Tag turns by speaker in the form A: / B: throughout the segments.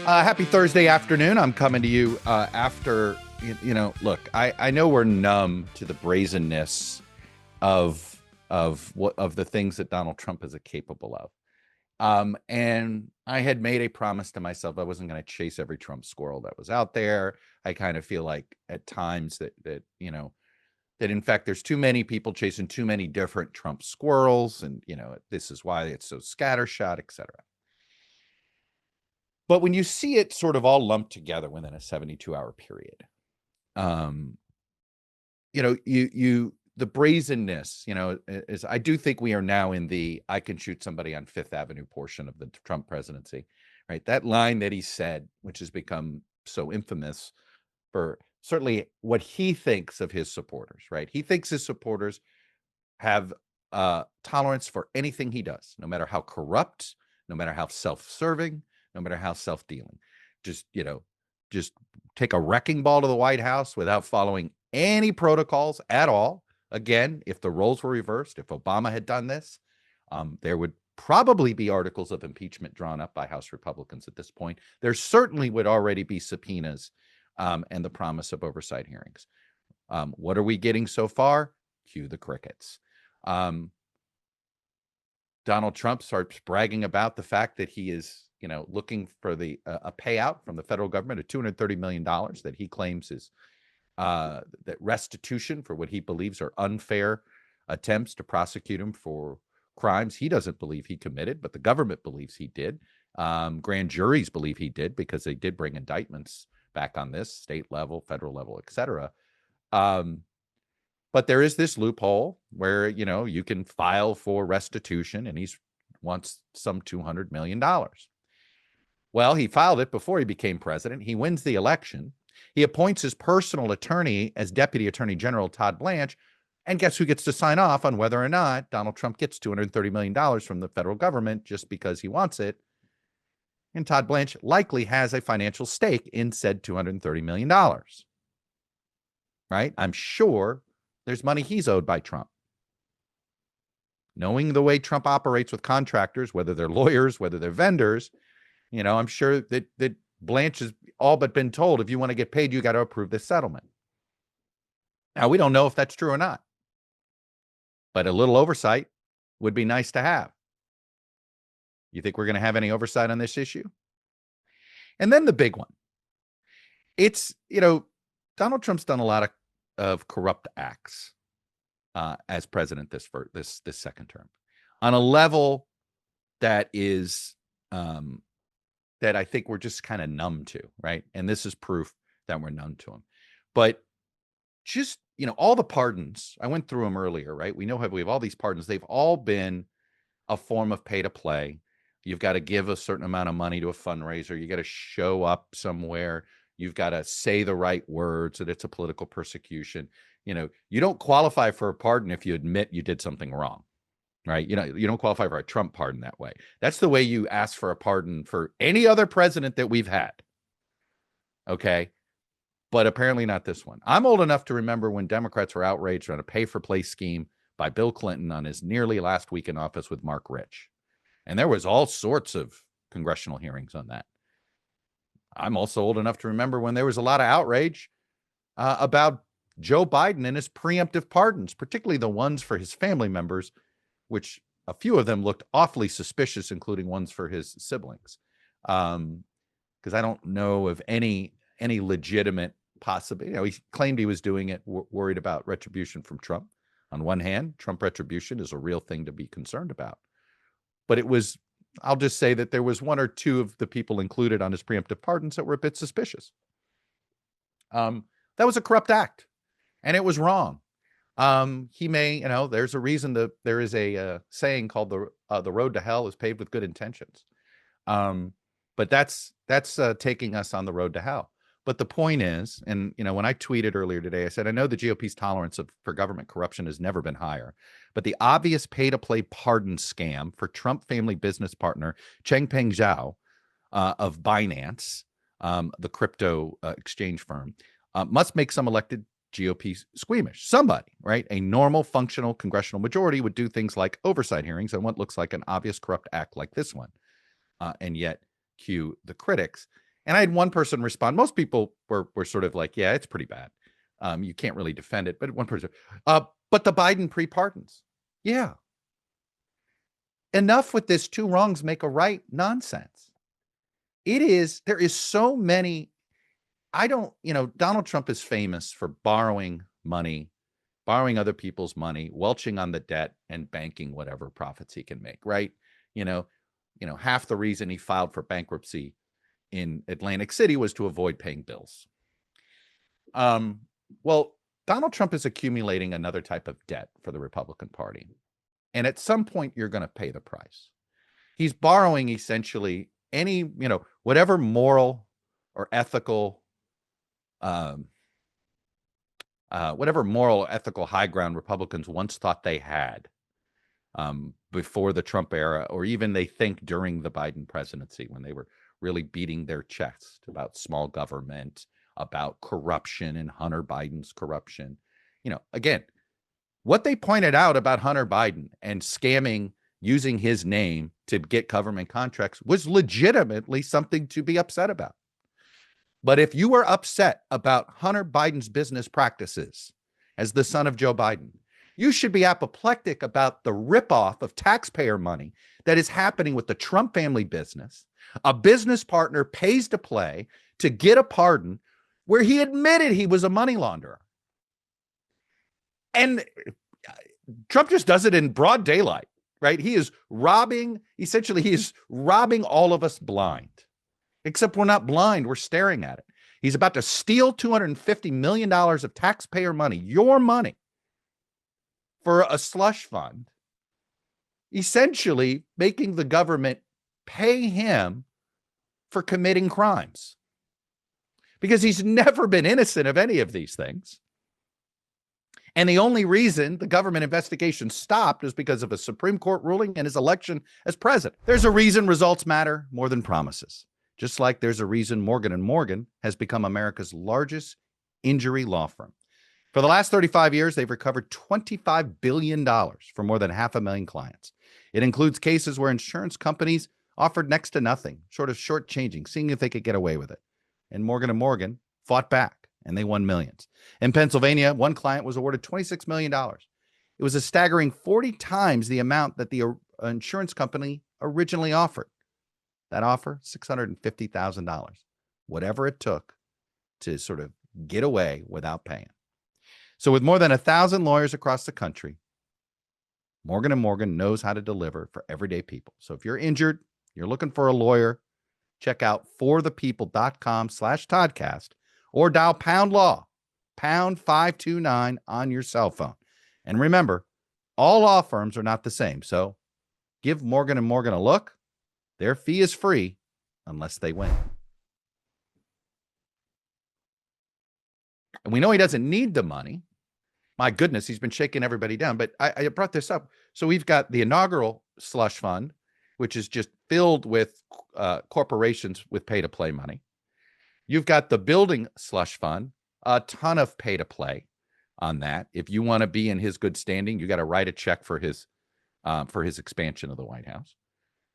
A: Happy Thursday afternoon. I'm coming to you after, look, I know we're numb to the brazenness of the things that Donald Trump is capable of. And I had made a promise to myself I wasn't going to chase every Trump squirrel that was out there. I kind of feel like at times that in fact there's too many people chasing too many different Trump squirrels, and this is why it's so scattershot, etc. But when you see it sort of all lumped together within a 72-hour period, the brazenness, is, I do think we are now in the I can shoot somebody on Fifth Avenue portion of the Trump presidency, right? That line that he said, which has become so infamous for certainly what he thinks of his supporters, right? He thinks his supporters have tolerance for anything he does, no matter how corrupt, no matter how self-serving, no matter how self-dealing. Just take a wrecking ball to the White House without following any protocols at all. Again, if the roles were reversed, if Obama had done this, there would probably be articles of impeachment drawn up by House Republicans at this point. There certainly would already be subpoenas and the promise of oversight hearings. What are we getting so far? Cue the crickets. Donald Trump starts bragging about the fact that he is looking for a payout from the federal government of $230 million that he claims is that restitution for what he believes are unfair attempts to prosecute him for crimes he doesn't believe he committed, but the government believes he did. Grand juries believe he did because they did bring indictments back on this, state level, federal level, etc. But there is this loophole where, you can file for restitution, and he wants some $200 million. Well, he filed it before he became president. He wins the election. He appoints his personal attorney as Deputy Attorney General Todd Blanche. And guess who gets to sign off on whether or not Donald Trump gets $230 million from the federal government just because he wants it? And Todd Blanche likely has a financial stake in said $230 million. Right? I'm sure there's money he's owed by Trump. Knowing the way Trump operates with contractors, whether they're lawyers, whether they're vendors, I'm sure that Blanche has all but been told, if you want to get paid, you got to approve this settlement. Now, we don't know if that's true or not, but a little oversight would be nice to have. You think we're going to have any oversight on this issue? And then the big one. It's, Donald Trump's done a lot of corrupt acts as president this second term on a level that is that I think we're just kind of numb to, right? And this is proof that we're numb to him. But just, all the pardons, I went through them earlier, right? We have all these pardons. They've all been a form of pay to play. You've got to give a certain amount of money to a fundraiser. You got to show up somewhere. You've got to say the right words, that it's a political persecution. You don't qualify for a pardon if you admit you did something wrong. Right. You don't qualify for a Trump pardon that way. That's the way you ask for a pardon for any other president that we've had. OK, but apparently not this one. I'm old enough to remember when Democrats were outraged on a pay for play scheme by Bill Clinton on his nearly last week in office with Mark Rich. And there was all sorts of congressional hearings on that. I'm also old enough to remember when there was a lot of outrage about Joe Biden and his preemptive pardons, particularly the ones for his family members, which a few of them looked awfully suspicious, including ones for his siblings. Because I don't know of any legitimate possibility. He claimed he was doing it worried about retribution from Trump. On one hand, Trump retribution is a real thing to be concerned about. But I'll just say that there was one or two of the people included on his preemptive pardons that were a bit suspicious. That was a corrupt act, and it was wrong. He may, there's a reason that there is a saying called the road to hell is paved with good intentions. But that's taking us on the road to hell. But the point is, and when I tweeted earlier today, I said, I know the GOP's tolerance for government corruption has never been higher, but the obvious pay-to-play pardon scam for Trump family business partner Changpeng Zhao of Binance, the crypto exchange firm, must make some elected GOP squeamish. Somebody, right? A normal, functional congressional majority would do things like oversight hearings on what looks like an obvious corrupt act like this one, and yet cue the critics. And I had one person respond. Most people were sort of like, yeah, it's pretty bad. You can't really defend it. But one person, but the Biden pre-pardons. Yeah. Enough with this two wrongs make a right nonsense. There is so many. Donald Trump is famous for borrowing money, borrowing other people's money, welching on the debt and banking whatever profits he can make, right? Half the reason he filed for bankruptcy in Atlantic City was to avoid paying bills. Well, Donald Trump is accumulating another type of debt for the Republican Party. And at some point, you're going to pay the price. He's borrowing essentially whatever moral or ethical, high ground Republicans once thought they had before the Trump era, or even they think during the Biden presidency when they were really beating their chest about small government, about corruption and Hunter Biden's corruption. Again, what they pointed out about Hunter Biden and scamming using his name to get government contracts was legitimately something to be upset about. But if you were upset about Hunter Biden's business practices as the son of Joe Biden, you should be apoplectic about the ripoff of taxpayer money that is happening with the Trump family business. A business partner pays to play to get a pardon where he admitted he was a money launderer. And Trump just does it in broad daylight, right? He is robbing all of us blind. Except we're not blind, we're staring at it. He's about to steal $250 million of taxpayer money, your money, for a slush fund, essentially making the government pay him for committing crimes. Because he's never been innocent of any of these things. And the only reason the government investigation stopped is because of a Supreme Court ruling and his election as president. There's a reason results matter more than promises. Just like there's a reason Morgan & Morgan has become America's largest injury law firm. For the last 35 years, they've recovered $25 billion for more than 500,000 clients. It includes cases where insurance companies offered next to nothing, short of shortchanging, seeing if they could get away with it. And Morgan & Morgan fought back, and they won millions. In Pennsylvania, one client was awarded $26 million. It was a staggering 40 times the amount that the insurance company originally offered. That offer, $650,000, whatever it took to sort of get away without paying. So with more than 1,000 lawyers across the country, Morgan & Morgan knows how to deliver for everyday people. So if you're injured, you're looking for a lawyer, check out forthepeople.com/ToddCast or dial pound law, pound 529 on your cell phone. And remember, all law firms are not the same. So give Morgan & Morgan a look. Their fee is free unless they win. And we know he doesn't need the money. My goodness, he's been shaking everybody down. But I brought this up. So we've got the inaugural slush fund, which is just filled with corporations with pay-to-play money. You've got the building slush fund, a ton of pay-to-play on that. If you want to be in his good standing, you got to write a check for his expansion of the White House.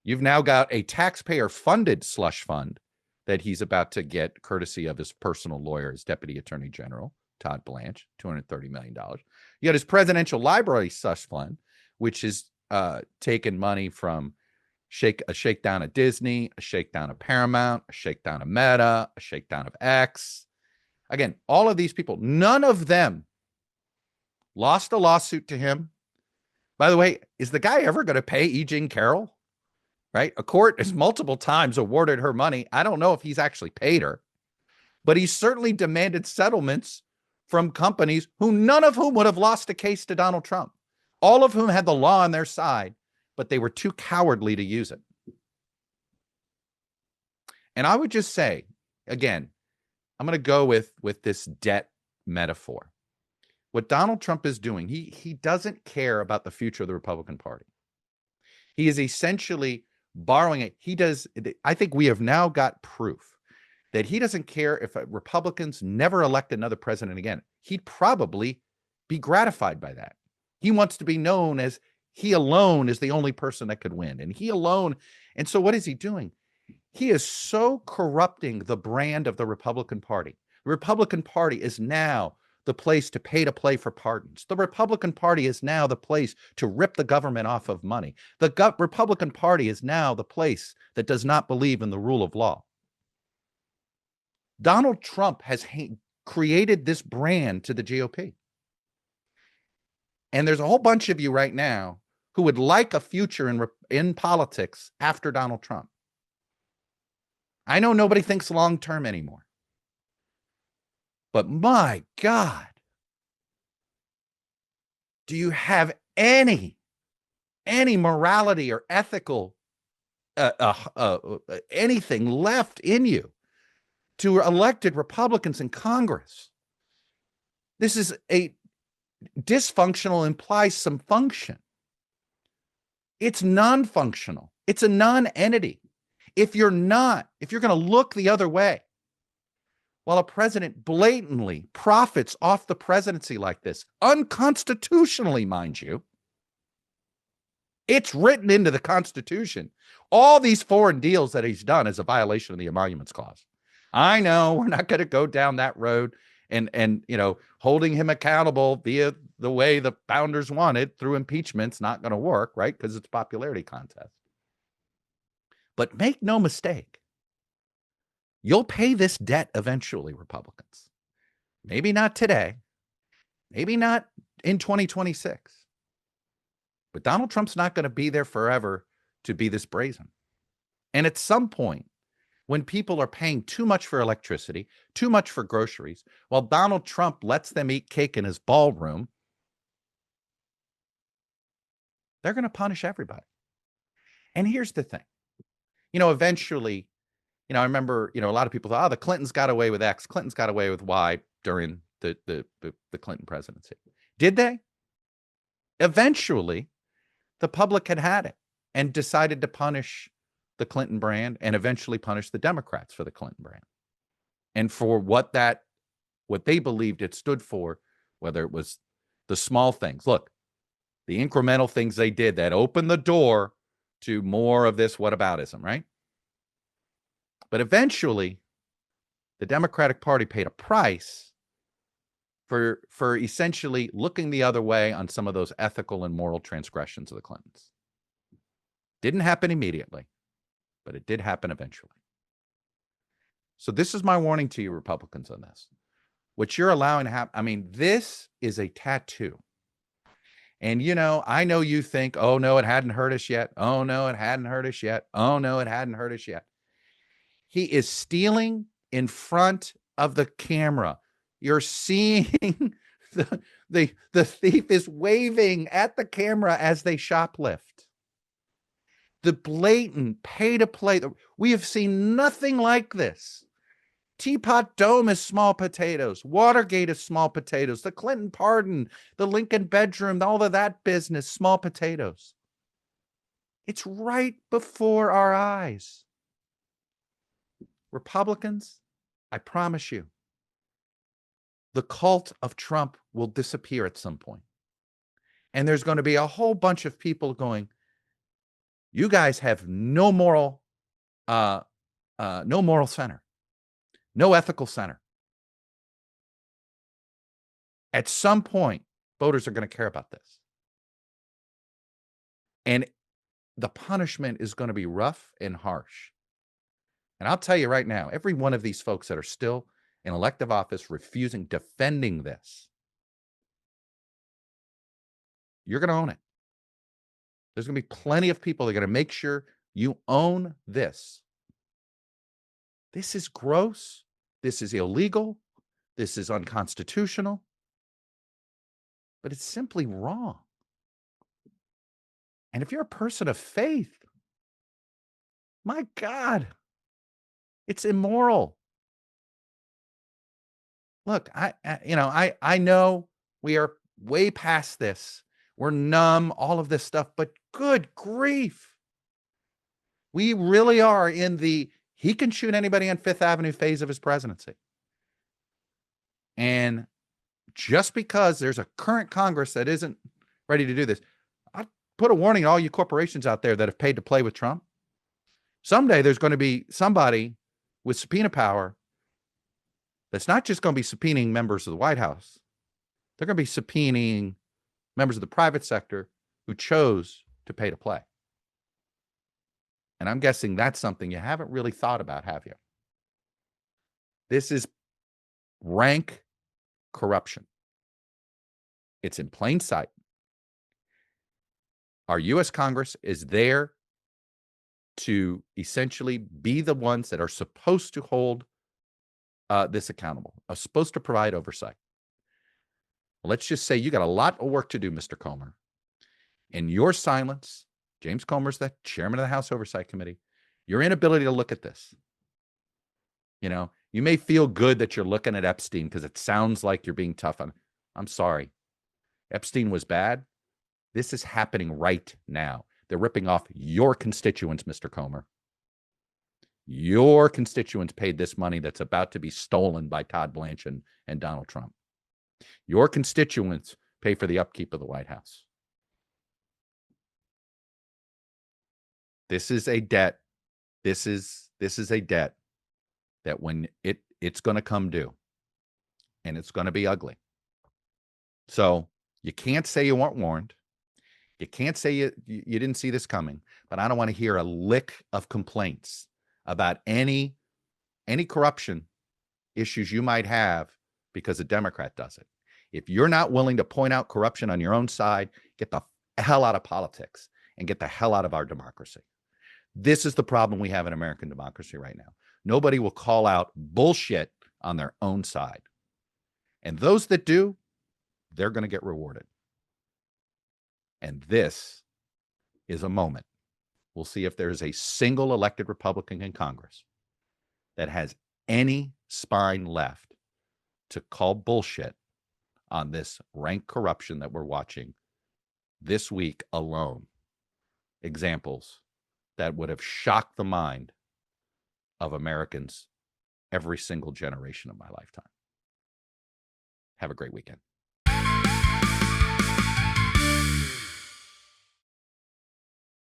A: You've now got a taxpayer-funded slush fund that he's about to get courtesy of his personal lawyer, his Deputy Attorney General, Todd Blanche, $230 million. You got his presidential library slush fund, which is taken money from a shakedown of Disney, a shakedown of Paramount, a shakedown of Meta, a shakedown of X. Again, all of these people, none of them lost a lawsuit to him. By the way, is the guy ever going to pay E. Jean Carroll? Right? A court has multiple times awarded her money. I don't know if he's actually paid her, but he certainly demanded settlements from companies none of whom would have lost a case to Donald Trump, all of whom had the law on their side, but they were too cowardly to use it. And I would just say, again, I'm going to go with this debt metaphor. What Donald Trump is doing, he doesn't care about the future of the Republican Party. He is essentially borrowing it. I think we have now got proof that he doesn't care if Republicans never elect another president again. He'd probably be gratified by that. He wants to be known as he alone is the only person that could win, and he alone. And so what is he doing? He is so corrupting the brand of the Republican Party. The Republican Party is now the place to pay to play for pardons. The Republican Party is now the place to rip the government off of money. The Republican Party is now the place that does not believe in the rule of law. Donald Trump has created this brand to the GOP. And there's a whole bunch of you right now who would like a future in politics after Donald Trump. I know nobody thinks long-term anymore. But my God, do you have any morality or ethical anything left in you to elected Republicans in Congress? This is a dysfunctional implies some function. It's non-functional. It's a non-entity. If you're going to look the other way, while a president blatantly profits off the presidency like this, unconstitutionally, mind you, it's written into the Constitution. All these foreign deals that he's done is a violation of the Emoluments Clause. I know we're not going to go down that road and holding him accountable via the way the founders wanted through impeachment's not going to work, right? Because it's a popularity contest. But make no mistake, you'll pay this debt eventually, Republicans. Maybe not today, maybe not in 2026. But Donald Trump's not going to be there forever to be this brazen. And at some point, when people are paying too much for electricity, too much for groceries, while Donald Trump lets them eat cake in his ballroom, they're going to punish everybody. And here's the thing. Eventually, I remember, a lot of people thought, the Clintons got away with X, Clintons got away with Y during the Clinton presidency. Did they? Eventually, the public had it and decided to punish the Clinton brand and eventually punish the Democrats for the Clinton brand. And for what they believed it stood for, whether it was the small things. Look, the incremental things they did that opened the door to more of this whataboutism, right? But eventually, the Democratic Party paid a price for essentially looking the other way on some of those ethical and moral transgressions of the Clintons. Didn't happen immediately, but it did happen eventually. So this is my warning to you, Republicans, on this. What you're allowing to happen, this is a tattoo. And, I know you think, oh, no, it hadn't hurt us yet. Oh, no, it hadn't hurt us yet. Oh, no, it hadn't hurt us yet. He is stealing in front of the camera. You're seeing the thief is waving at the camera as they shoplift. The blatant pay-to-play. We have seen nothing like this. Teapot Dome is small potatoes. Watergate is small potatoes. The Clinton pardon, the Lincoln bedroom, all of that business, small potatoes. It's right before our eyes. Republicans, I promise you, the cult of Trump will disappear at some point. And there's going to be a whole bunch of people going, you guys have no moral center. No ethical center. At some point, voters are going to care about this. And the punishment is going to be rough and harsh. And I'll tell you right now, every one of these folks that are still in elective office defending this, you're going to own it. There's going to be plenty of people that are going to make sure you own this. This is gross. This is illegal. This is unconstitutional. But it's simply wrong. And if you're a person of faith, my God, it's immoral. Look, I know we are way past this. We're numb, all of this stuff, but good grief. We really are in he can shoot anybody on Fifth Avenue phase of his presidency. And just because there's a current Congress that isn't ready to do this, I put a warning to all you corporations out there that have paid to play with Trump. Someday there's going to be somebody with subpoena power that's not just going to be subpoenaing members of the White House. They're going to be subpoenaing members of the private sector who chose to pay to play. And I'm guessing that's something you haven't really thought about, have you? This is rank corruption. It's in plain sight. Our U.S. Congress is there to essentially be the ones that are supposed to hold this accountable, are supposed to provide oversight. Let's just say you got a lot of work to do, Mr. Comer. In your silence, James Comer's the chairman of the House Oversight Committee, your inability to look at this. You know, you may feel good that you're looking at Epstein because it sounds like you're being tough on. I'm sorry. Epstein was bad. This is happening right now. They're ripping off your constituents, Mr. Comer. Your constituents paid this money that's about to be stolen by Todd Blanche and Donald Trump. Your constituents pay for the upkeep of the White House. This is a debt. This is a debt that when it's going to come due, and it's going to be ugly. So you can't say you weren't warned. You can't say you didn't see this coming, but I don't want to hear a lick of complaints about any corruption issues you might have because a Democrat does it. If you're not willing to point out corruption on your own side, get the hell out of politics and get the hell out of our democracy. This is the problem we have in American democracy right now. Nobody will call out bullshit on their own side. And those that do, they're going to get rewarded. And this is a moment. We'll see if there's a single elected Republican in Congress that has any spine left to call bullshit on this rank corruption that we're watching this week alone. Examples that would have shocked the mind of Americans every single generation of my lifetime. Have a great weekend.